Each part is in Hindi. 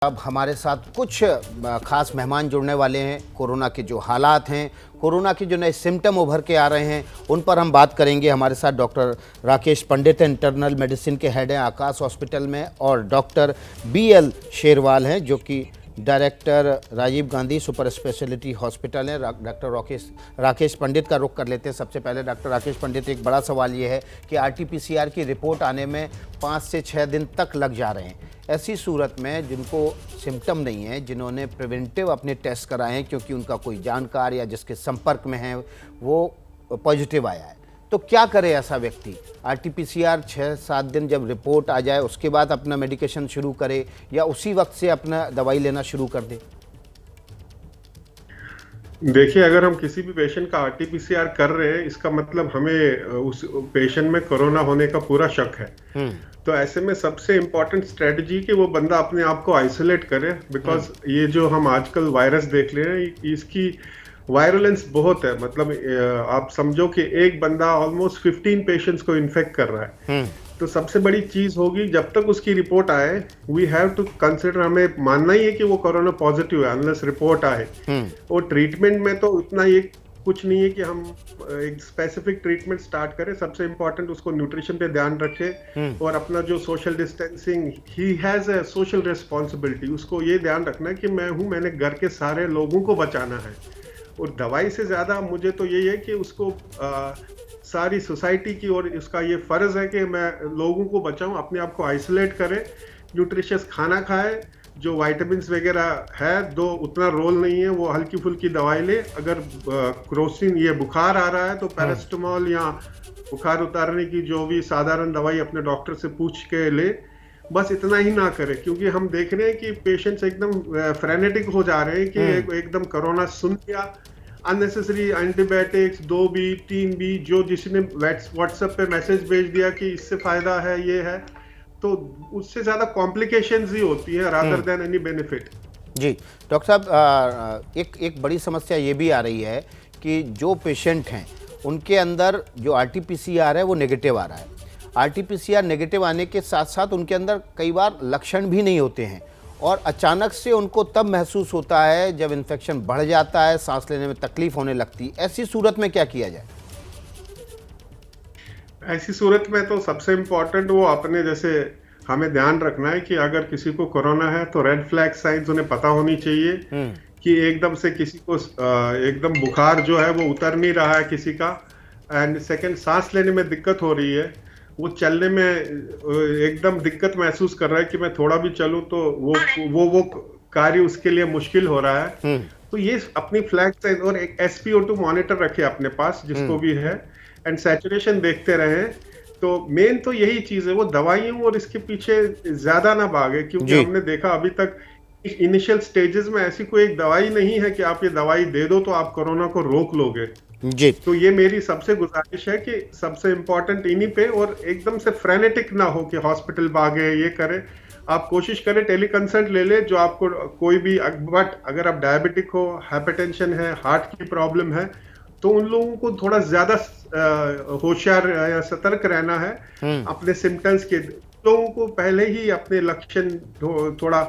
अब हमारे साथ कुछ खास मेहमान जुड़ने वाले हैं। कोरोना के जो हालात हैं, कोरोना के जो नए सिम्टम उभर के आ रहे हैं, उन पर हम बात करेंगे। हमारे साथ डॉक्टर राकेश पंडित हैं, इंटरनल मेडिसिन के हेड हैं आकाश हॉस्पिटल में, और डॉक्टर BL शेरवाल हैं जो कि director Rajiv Gandhi super speciality hospital है। डॉक्टर राकेश पंडित का रुख कर लेते हैं। सबसे पहले डॉक्टर राकेश पंडित, एक बड़ा सवाल ये है कि RT-PCR की रिपोर्ट आने में 5 से 6 दिन तक लग जा रहे हैं। ऐसी सूरत में जिनको सिम्टम नहीं है, जिन्होंने प्रिवेंटिव अपने टेस्ट कराए हैं क्योंकि उनका कोई जानकार या जिसके संपर्क में है वो पॉजिटिव आया है, तो क्या करे ऐसा व्यक्ति? RT-PCR 6-7 दिन जब रिपोर्ट आ जाए उसके बाद अपना मेडिकेशन शुरू करे या उसी वक्त से अपना दवाई लेना शुरू कर दे? देखिए, अगर हम किसी भी पेशेंट का RT-PCR कर रहे हैं, इसका मतलब हमें उस पेशेंट में कोरोना होने का पूरा शक है। तो ऐसे में सबसे इम्पोर्टेंट स्ट्रेटजी कि वो बंदा अपने आप को आइसोलेट करे, बिकॉज ये जो हम आजकल वायरस देख रहे हैं इसकी वायरुलेंस बहुत है। मतलब आप समझो कि एक बंदा ऑलमोस्ट 15 पेशेंट्स को इन्फेक्ट कर रहा है। तो सबसे बड़ी चीज होगी, जब तक उसकी रिपोर्ट आए, वी हैव टू कंसिडर, हमें मानना ही है कि वो कोरोना पॉजिटिव है अनलेस रिपोर्ट आए। और ट्रीटमेंट में तो उतना ये कुछ नहीं है कि हम एक स्पेसिफिक ट्रीटमेंट स्टार्ट करें। सबसे इम्पोर्टेंट उसको न्यूट्रिशन पे ध्यान रखे और अपना जो social distancing, he has a social responsibility, उसको ये ध्यान रखना है कि मैंने घर के सारे लोगों को बचाना है। और दवाई से ज्यादा मुझे तो यही है कि उसको सारी सोसाइटी की, और इसका ये फर्ज है कि मैं लोगों को बचाऊं, अपने आप को आइसोलेट करें, न्यूट्रिशियस खाना खाए, जो विटामिन्स वगैरह है, दो उतना रोल नहीं है, वो हल्की फुल्की दवाई ले। अगर क्रोसिन, ये बुखार आ रहा है तो पैरासिटामोल या बुखार उतारने की जो भी साधारण दवाई अपने डॉक्टर से पूछ के ले। बस इतना ही ना करे, क्योंकि हम देख रहे हैं कि पेशेंट्स एकदम फ्रेनेटिक हो जा रहे हैं कि एकदम कोरोना सुन लिया, अननेसेसरी एंटीबायोटिक्स 2B 3B, जो जिसने व्हाट्सएप पे मैसेज भेज दिया कि इससे फायदा है, ये है, तो उससे ज्यादा कॉम्प्लिकेशंस ही होती है रादर देन एनी बेनिफिट। जी डॉक्टर साहब, एक बड़ी समस्या ये भी आ रही है कि जो पेशेंट हैं उनके अंदर जो RT-PCR है वो नेगेटिव आ रहा है। RT-PCR नेगेटिव आने के साथ साथ उनके अंदर कई बार लक्षण भी नहीं होते हैं और अचानक से उनको तब महसूस होता है जब इन्फेक्शन बढ़ जाता है, सांस लेने में तकलीफ होने लगती है। ऐसी सूरत में क्या किया जाए? ऐसी सूरत में तो सबसे इम्पोर्टेंट वो अपने, जैसे हमें ध्यान रखना है कि अगर किसी को कोरोना है तो रेड फ्लैग साइंस उन्हें पता होनी चाहिए कि एकदम से किसी को एकदम बुखार जो है वो उतर नहीं रहा है किसी का, एंड सेकंड सांस लेने में दिक्कत हो रही है, वो चलने में एकदम दिक्कत महसूस कर रहा है कि मैं थोड़ा भी चलूं तो वो कार्य उसके लिए मुश्किल हो रहा है। तो ये अपनी फ्लैग साइंस, और एक SpO2 मॉनिटर रखे अपने पास जिसको भी है, एंड सैचुरेशन देखते रहे। तो मेन तो यही चीज है, वो दवाइयों और इसके पीछे ज्यादा ना भागे, क्योंकि हमने देखा अभी तक इनिशियल स्टेजेस में ऐसी कोई एक दवाई नहीं है कि आप ये दवाई दे दो तो आप कोरोना को रोक लोगे। जी, तो ये मेरी सबसे गुजारिश है कि सबसे इम्पोर्टेंट इन्हीं पे, और एकदम से फ्रेनेटिक ना हो कि हॉस्पिटल भागे, ये करे। आप कोशिश करें टेली कंसल्ट ले ले, जो आपको कोई भी, बट अगर आप डायबिटिक हो, हाइपरटेंशन है, हार्ट की प्रॉब्लम है, तो उन लोगों को थोड़ा ज्यादा होशियार या सतर्क रहना है अपने सिम्टम्स के। लोगों को पहले ही अपने लक्षण थोड़ा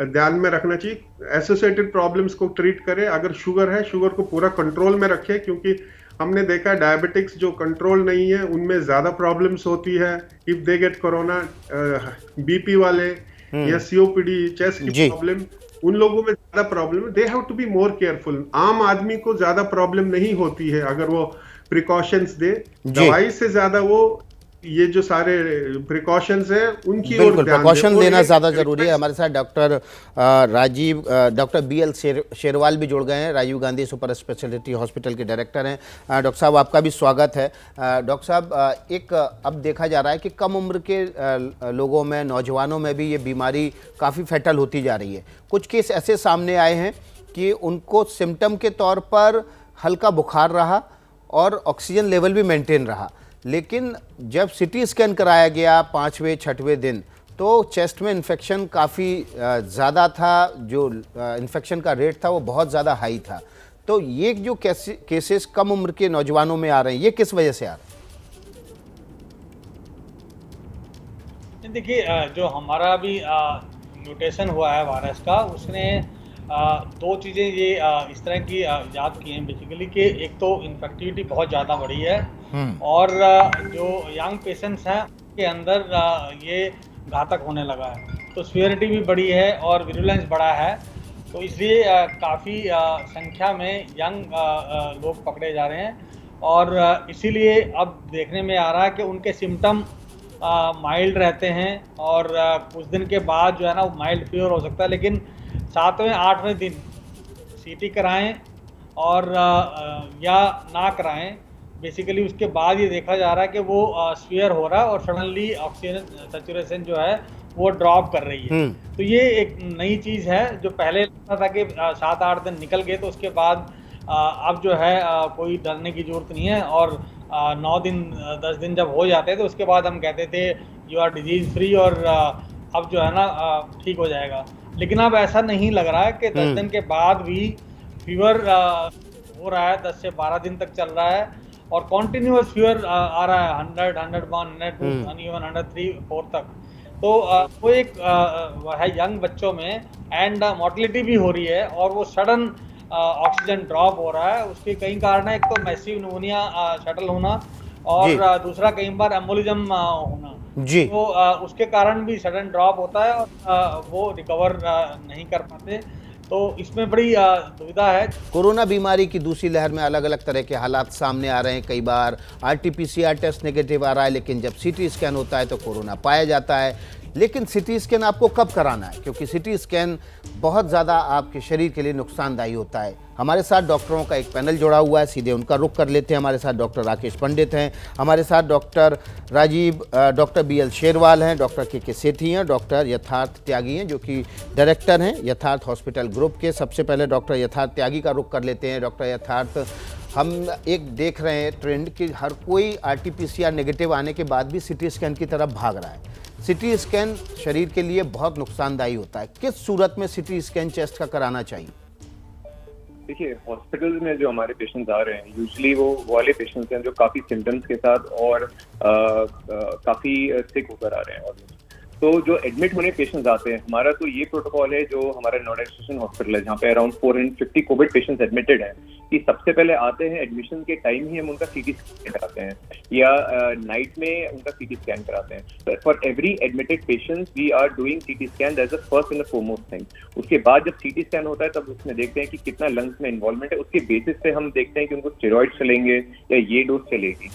ध्यान में रखना चाहिए, एसोसिएटेड प्रॉब्लम्स को ट्रीट करें। अगर शुगर है, शुगर को पूरा कंट्रोल में रखें, क्योंकि हमने देखा डायबिटिक्स जो कंट्रोल नहीं है उनमें ज्यादा प्रॉब्लम्स होती है if they get corona. BP वाले या COPD, चेस्ट की प्रॉब्लम, उन लोगों में ज्यादा प्रॉब्लम है। They have to be more careful. आम आदमी को ज्यादा प्रॉब्लम नहीं होती है अगर वो प्रिकॉशंस दे। दवाई से ज्यादा वो ये जो सारे प्रिकॉशंस हैं उनकी ओर ध्यान, प्रिकॉशन लेना ज़्यादा ज़रूरी है। हमारे साथ डॉक्टर BL शेरवाल भी जुड़ गए हैं, Rajiv Gandhi super speciality hospital के डायरेक्टर हैं। डॉक्टर साहब, आपका भी स्वागत है। डॉक्टर साहब, अब देखा जा रहा है कि कम उम्र के लोगों में, नौजवानों में भी ये बीमारी काफ़ी फैटल होती जा रही है। कुछ केस ऐसे सामने आए हैं कि उनको सिम्टम के तौर पर हल्का बुखार रहा और ऑक्सीजन लेवल भी मेंटेन रहा, लेकिन जब CT स्कैन कराया गया 5वें 6वें दिन तो चेस्ट में इन्फेक्शन काफ़ी ज़्यादा था, जो इन्फेक्शन का रेट था वो बहुत ज़्यादा हाई था। तो ये जो केसेस कम उम्र के नौजवानों में आ रहे हैं, ये किस वजह से आ रहे हैं? देखिए, जो हमारा भी म्यूटेशन हुआ है वायरस का, उसने दो चीज़ें ये इस तरह की इजाद की हैं बेसिकली कि एक तो इन्फेक्टिविटी बहुत ज़्यादा बढ़ी है और जो यंग पेशेंट्स हैं उनके अंदर ये घातक होने लगा है, तो सीवियरिटी भी बढ़ी है और विरुलेंस बढ़ा है। तो इसलिए काफ़ी संख्या में यंग लोग पकड़े जा रहे हैं और इसीलिए अब देखने में आ रहा है कि उनके सिम्टम माइल्ड रहते हैं और कुछ दिन के बाद जो है ना माइल्ड फीवर हो सकता है, लेकिन 7वें 8वें दिन सीटी कराएं और या ना कराएं, बेसिकली उसके बाद ये देखा जा रहा है कि वो स्फीयर हो रहा है और सडनली ऑक्सीजन सैचुरेशन जो है वो ड्रॉप कर रही है। तो ये एक नई चीज़ है जो पहले लगता था कि 7-8 दिन निकल गए तो उसके बाद अब जो है कोई डरने की ज़रूरत नहीं है और 9 दिन 10 दिन जब हो जाते तो उसके बाद हम कहते थे यू आर डिजीज़ फ्री और अब जो है ना ठीक हो जाएगा। लेकिन अब ऐसा नहीं लग रहा है कि 10 दिन के बाद भी फीवर हो रहा है, 10 से 12 दिन तक चल रहा है और कॉन्टिन्यूस फीवर आ रहा है 100, 101, 102, इवन 103, 4 तक। तो वो एक है यंग बच्चों में एंड मोर्टेलिटी भी हो रही है और वो सडन ऑक्सीजन ड्रॉप हो रहा है। उसके कई कारण है, एक तो मैसिव निमोनिया शटल होना और दूसरा कई बार एम्बोलिज्म होना जी। तो उसके कारण भी सडन ड्रॉप होता है और वो रिकवर नहीं कर पाते, तो इसमें बड़ी दुविधा है। कोरोना बीमारी की दूसरी लहर में अलग अलग तरह के हालात सामने आ रहे हैं। कई बार आरटीपीसीआर टेस्ट नेगेटिव आ रहा है, लेकिन जब सीटी स्कैन होता है तो कोरोना पाया जाता है। लेकिन सीटी स्कैन आपको कब कराना है, क्योंकि सीटी स्कैन बहुत ज़्यादा आपके शरीर के लिए नुकसानदायी होता है। हमारे साथ डॉक्टरों का एक पैनल जुड़ा हुआ है, सीधे उनका रुख कर लेते हैं। हमारे साथ डॉक्टर राकेश पंडित हैं, हमारे साथ डॉक्टर BL शेरवाल हैं, डॉक्टर के सेठी हैं, डॉक्टर यथार्थ त्यागी हैं जो कि डायरेक्टर हैं यथार्थ हॉस्पिटल ग्रुप के। सबसे पहले डॉक्टर यथार्थ त्यागी का रुख कर लेते हैं। डॉक्टर यथार्थ, हम एक देख रहे हैं ट्रेंड कि हर कोई आरटीपीसीआर नेगेटिव आने के बाद भी सीटी स्कैन की तरफ भाग रहा है। सीटी स्कैन शरीर के लिए बहुत नुकसानदायी होता है। किस सूरत में सीटी स्कैन चेस्ट का कराना चाहिए? देखिए, हॉस्पिटल में जो हमारे पेशेंट्स आ रहे हैं यूजुअली वो वाले पेशेंट्स हैं जो काफ़ी सिम्टम्स के साथ और काफ़ी सिक होकर आ रहे हैं। तो जो एडमिट होने पेशेंट्स आते हैं, हमारा तो ये प्रोटोकॉल है जो हमारा नोएडा एक्सटेंशन हॉस्पिटल है जहाँ पे अराउंड 450 कोविड पेशेंट्स एडमिटेड हैं, कि सबसे पहले आते हैं एडमिशन के टाइम ही हम उनका सीटी स्कैन कराते हैं या नाइट में उनका सीटी स्कैन कराते हैं। For every admitted patients we are doing CT scan, that's the first and the foremost thing. उसके बाद जब सीटी स्कैन होता है तब उसमें देखते हैं कि कितना लंग्स में इन्वॉल्वमेंट है, उसके बेसिस पे हम देखते हैं कि उनको स्टेरॉइड चलेंगे या ये डोज चलेगी।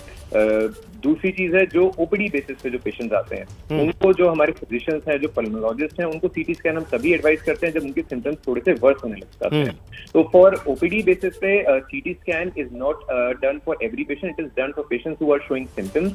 दूसरी चीज है जो ओपीडी बेसिस पे जो पेशेंट्स आते हैं उनको जो हमारे फिजिशियंस हैं, जो पल्मोनोलॉजिस्ट हैं, उनको सीटी स्कैन हम तभी एडवाइस करते हैं जब उनके सिम्टम्स थोड़े से वर्स होने लग जाते हैं। तो फॉर ओपीडी बेसिस पे CT scan is not done for every patient, it is done for patients who are showing symptoms,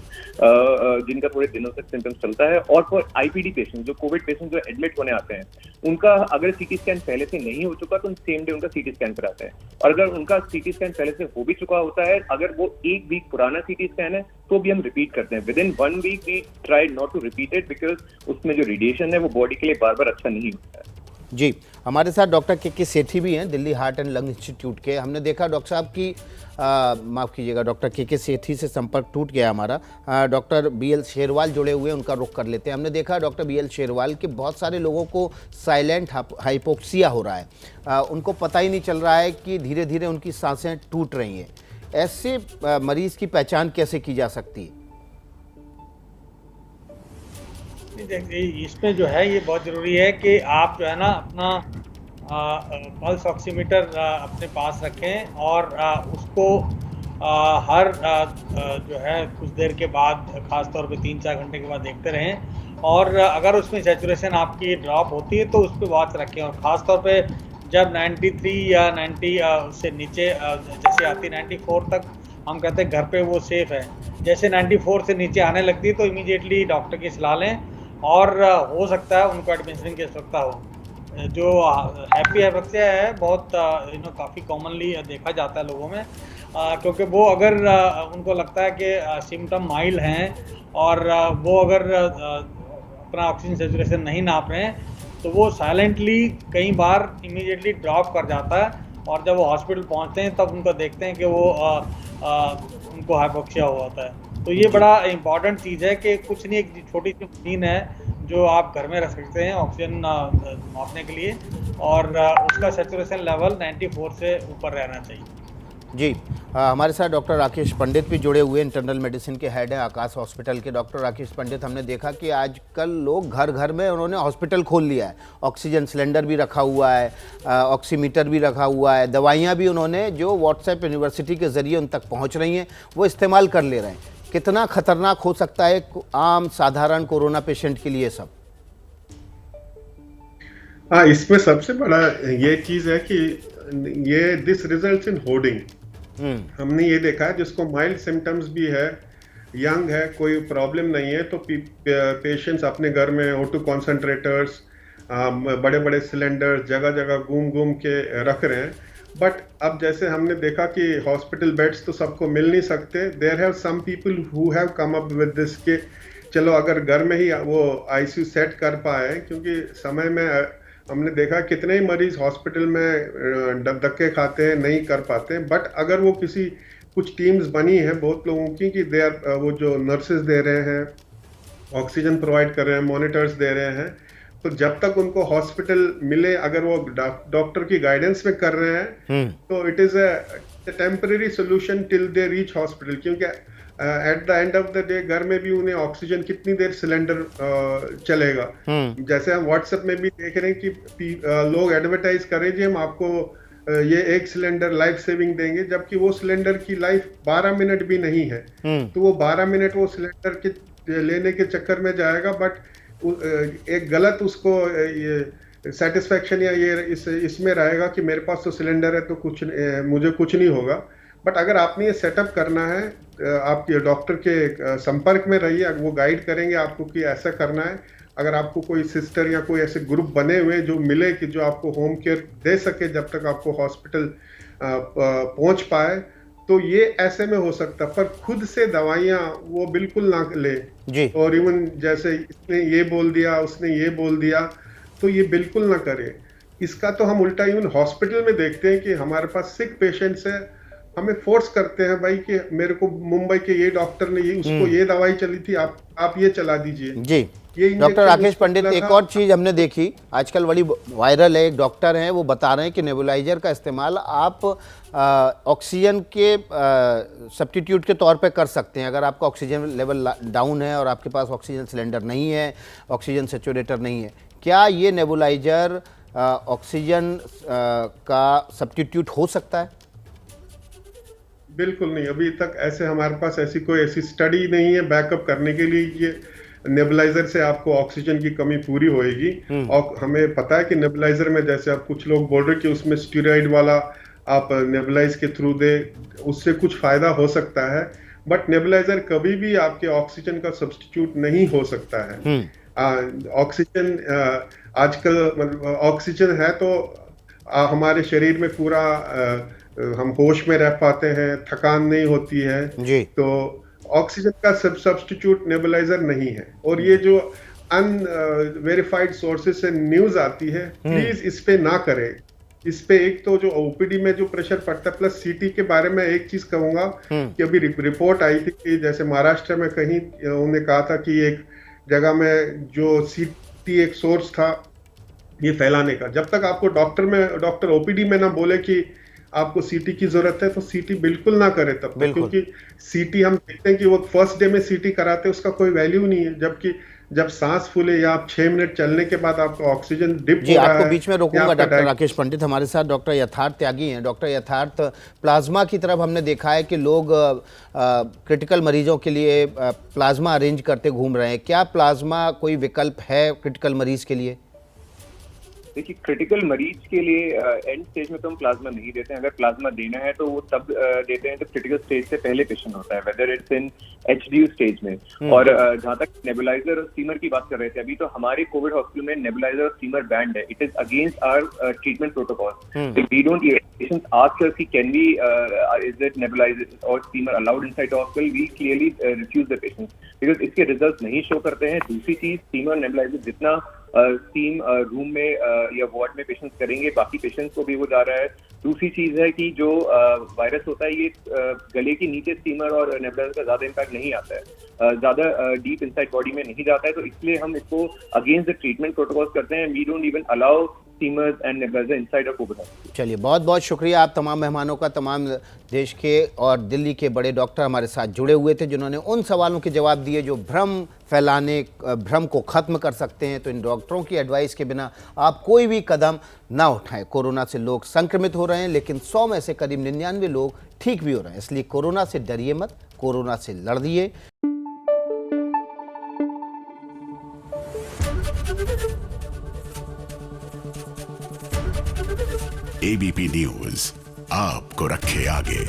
जिनका थोड़े दिनों तक सिम्टम्स चलता है। और फॉर आईपीडी पेशेंट, जो कोविड पेशेंट जो एडमिट होने आते हैं, उनका अगर सीटी स्कैन पहले से नहीं हो चुका तो सेम डे उनका सीटी स्कैन कराते हैं। और अगर उनका सीटी स्कैन पहले से हो भी चुका होता है, अगर वो 1 वीक पुराना सीटी स्कैन है तो भी हम रिपीट करते हैं। Within 1 week we try not to repeat it because उसमें जो रेडिएशन है वो बॉडी के लिए बार बार अच्छा नहीं होता है। जी, हमारे साथ डॉक्टर के सेठी भी हैं, Delhi heart and lung institute के। हमने देखा डॉक्टर साहब की माफ़ कीजिएगा, डॉक्टर के सेठी से संपर्क टूट गया हमारा। डॉक्टर BL शेरवाल जुड़े हुए, उनका रुख कर लेते हैं। हमने देखा डॉक्टर BL शेरवाल के बहुत सारे लोगों को साइलेंट हाइपोक्सिया हो रहा है, उनको पता ही नहीं चल रहा है कि धीरे धीरे उनकी सांसें टूट रही हैं। ऐसे मरीज की पहचान कैसे की जा सकती है? इसमें जो है ये बहुत ज़रूरी है कि आप जो है ना अपना पल्स ऑक्सीमीटर अपने पास रखें और उसको हर जो है कुछ देर के बाद, ख़ास तौर पे 3-4 घंटे के बाद देखते रहें। और अगर उसमें सैचुरेशन आपकी ड्रॉप होती है तो उस पर वॉच रखें। और ख़ास तौर पे जब 93 या 90 से नीचे जैसे आती है 94 तक, हम कहते हैं घर पे वो सेफ़ है। जैसे 94 से नीचे आने लगती है तो इमीडिएटली डॉक्टर की सलाह लें और हो सकता है उनको एडमिशन की आवश्यकता हो। जो हैप्पी हाइपोक्सिया है बहुत काफ़ी कॉमनली देखा जाता है लोगों में, क्योंकि वो अगर उनको लगता है कि सिम्टम माइल्ड हैं और वो अगर अपना ऑक्सीजन सैचुरेशन नहीं नाप रहे हैं तो वो साइलेंटली कई बार इमीडिएटली ड्रॉप कर जाता है। और जब वो हॉस्पिटल पहुंचते हैं तब उनको देखते हैं कि वो उनको हाइपोक्सिया हुआ होता है। तो ये बड़ा इम्पॉर्टेंट चीज़ है कि कुछ नहीं, एक छोटी सी मशीन है जो आप घर में रख सकते हैं ऑक्सीजन मापने के लिए, और उसका सैचुरेशन लेवल 94 से ऊपर रहना चाहिए। जी, हमारे साथ डॉक्टर राकेश पंडित भी जुड़े हुए, इंटरनल मेडिसिन के हेड हैं आकाश हॉस्पिटल के। डॉक्टर राकेश पंडित, हमने देखा कि आजकल लोग घर घर में उन्होंने हॉस्पिटल खोल लिया है, ऑक्सीजन सिलेंडर भी रखा हुआ है, ऑक्सीमीटर भी रखा हुआ है, दवाइयाँ भी उन्होंने जो व्हाट्सएप यूनिवर्सिटी के ज़रिए उन तक पहुँच रही हैं वो इस्तेमाल कर ले रहे हैं। कितना खतरनाक हो सकता है आम साधारण कोरोना पेशेंट के लिए सब? हाँ, इसमें सबसे बड़ा ये चीज़ है कि ये दिस रिजल्ट्स इन होर्डिंग। हमने ये देखा है जिसको माइल्ड सिम्टम्स भी है, यंग है, कोई प्रॉब्लम नहीं है, तो पेशेंट्स अपने घर में O2 कॉन्सेंट्रेटर्स, बड़े बड़े सिलेंडर्स जगह जगह घूम घूम के रख रहे हैं। बट अब जैसे हमने देखा कि हॉस्पिटल बेड्स तो सबको मिल नहीं सकते, there have some people who have come up with this के चलो अगर घर में ही वो ICU सेट कर पाए, क्योंकि समय में हमने देखा कितने ही मरीज हॉस्पिटल में धक्के खाते हैं, नहीं कर पाते हैं। बट अगर वो किसी कुछ टीम्स बनी है बहुत लोगों की कि दे आर, वो जो नर्सेज दे रहे हैं, ऑक्सीजन प्रोवाइड कर रहे हैं, मॉनिटर्स दे रहे हैं, तो जब तक उनको हॉस्पिटल मिले, अगर वो डॉक्टर की गाइडेंस में कर रहे हैं तो it is a temporary solution till they reach hospital. क्योंकि at the end of the day घर में भी उन्हें ऑक्सीजन कितनी देर सिलेंडर चलेगा। जैसे हम व्हाट्सएप में भी देख रहे हैं कि लोग एडवर्टाइज करें जी हम आपको ये एक सिलेंडर लाइफ सेविंग देंगे, जबकि वो सिलेंडर की लाइफ 12 मिनट भी नहीं है। तो वो 12 मिनट वो सिलेंडर के लेने के चक्कर में जाएगा, बट एक गलत उसको ये सेटिस्फेक्शन या ये इसमें रहेगा कि मेरे पास तो सिलेंडर है तो मुझे कुछ नहीं होगा। बट अगर आपने ये सेटअप करना है, आप डॉक्टर के संपर्क में रहिए, वो गाइड करेंगे आपको कि ऐसा करना है। अगर आपको कोई सिस्टर या कोई ऐसे ग्रुप बने हुए जो मिले कि जो आपको होम केयर दे सके जब तक आपको हॉस्पिटल पहुंच पाए, तो ये ऐसे में हो सकता। पर खुद से दवाइयाँ वो बिल्कुल ना ले जी। और इवन जैसे इसने ये बोल दिया, उसने ये बोल दिया, तो ये बिल्कुल ना करे। इसका तो हम उल्टा इवन हॉस्पिटल में देखते हैं कि हमारे पास सिक पेशेंट्स है, हमें फोर्स करते हैं भाई कि मेरे को मुंबई के ये डॉक्टर ने ये उसको ये दवाई चली थी, आप ये चला दीजिए जी। डॉक्टर राकेश पंडित, एक और चीज़ हमने देखी आजकल बड़ी वायरल है, एक डॉक्टर हैं वो बता रहे हैं कि नेबुलाइजर का इस्तेमाल आप ऑक्सीजन के सब्स्टिट्यूट के तौर पे कर सकते हैं। अगर आपका ऑक्सीजन लेवल डाउन है और आपके पास ऑक्सीजन सिलेंडर नहीं है, ऑक्सीजन सैचुरेटर नहीं है, क्या ये नेबुलाइजर ऑक्सीजन का सब्स्टिट्यूट हो सकता है? बिल्कुल नहीं, अभी तक ऐसे हमारे पास कोई ऐसी स्टडी नहीं है बैकअप करने के लिए ये नेबुलाइजर से आपको ऑक्सीजन की कमी पूरी होएगी। और हमें पता है कि नेबुलाइजर में जैसे आप कुछ लोग बोल रहे कि उसमें स्टेरॉइड वाला आप नेबुलाइज के थ्रू दे, उससे कुछ फायदा हो सकता है, बट नेबुलाइजर कभी भी आपके ऑक्सीजन का सब्स्टिट्यूट नहीं हो सकता है। ऑक्सीजन आजकल ऑक्सीजन है तो हमारे शरीर में पूरा हम होश में रह पाते हैं, थकान नहीं होती है जी। तो ऑक्सीजन का सब्स्टिट्यूट नेबुलाइजर नहीं है। और ये जो अनवेरिफाइड सोर्सेज से न्यूज आती है, प्लीज इस पे ना करें। इस पे एक तो जो ओपीडी में जो प्रेशर पड़ता है, प्लस सीटी के बारे में एक चीज कहूंगा कि अभी रिपोर्ट आई थी कि जैसे महाराष्ट्र में कहीं उन्होंने कहा था कि एक जगह में जो सीटी एक सोर्स था ये फैलाने का, जब तक आपको डॉक्टर ओपीडी में ना बोले कि आपको सीटी की जरूरत है तो सीटी बिल्कुल ना करे तब तक, क्योंकि सीटी हम देखते हैं कि वो फर्स्ट डे में सीटी कराते हैं उसका कोई वैल्यू नहीं है, जबकि जब सांस फूले या आप 6 मिनट चलने के बाद आपका ऑक्सीजन डिप जी। आपको बीच में रोकूंगा डॉक्टर राकेश पंडित, हमारे साथ डॉक्टर यथार्थ त्यागी हैं। डॉक्टर यथार्थ, प्लाज्मा की तरफ हमने देखा है कि लोग क्रिटिकल मरीजों के लिए प्लाज्मा अरेंज करते घूम रहे हैं, क्या प्लाज्मा कोई विकल्प है क्रिटिकल मरीज के लिए? देखिए, क्रिटिकल मरीज के लिए एंड स्टेज में तो हम प्लाज्मा नहीं देते हैं। अगर प्लाज्मा देना है तो वो तब देते हैं जब क्रिटिकल स्टेज से पहले पेशेंट होता है, whether it's in HDU stage में। और जहां तक नेबुलाइजर और स्टीमर की बात कर रहे थे, अभी तो हमारे कोविड हॉस्पिटल में नेबुलाइजर और स्टीमर बैंड है। It is against our treatment protocol. We don't patients ask us कि can we is it nebulizer और steamer allowed inside hospital, we clearly refuse the patients because इसके रिजल्ट नहीं शो करते हैं। दूसरी चीज, स्टीमर नेबुलाइजर जितना स्टीम रूम में या वार्ड में पेशेंट्स करेंगे, बाकी पेशेंट्स को भी वो जा रहा है, दूसरी चीज है कि जो वायरस होता है ये गले के नीचे स्टीमर और नेबुलाइजर का ज्यादा इम्पैक्ट नहीं आता है, ज्यादा डीप इनसाइड बॉडी में नहीं जाता है, तो इसलिए हम इसको अगेंस्ट द ट्रीटमेंट प्रोटोकॉल्स करते हैं। We don't even allow steamers and nebuliser inside of covid hospital. चलिए, बहुत बहुत शुक्रिया आप तमाम मेहमानों का। तमाम देश के और दिल्ली के बड़े डॉक्टर हमारे साथ जुड़े हुए थे, जिन्होंने उन सवालों के जवाब दिए जो भ्रम को ख़त्म कर सकते हैं। तो इन डॉक्टरों की एडवाइस के बिना आप कोई भी कदम ना उठाएं। कोरोना से लोग संक्रमित हो रहे हैं, लेकिन 100 में से करीब 99 लोग ठीक भी हो रहे हैं। इसलिए कोरोना से डरिए मत, कोरोना से लड़िए। एबीपी न्यूज आपको रखे आगे।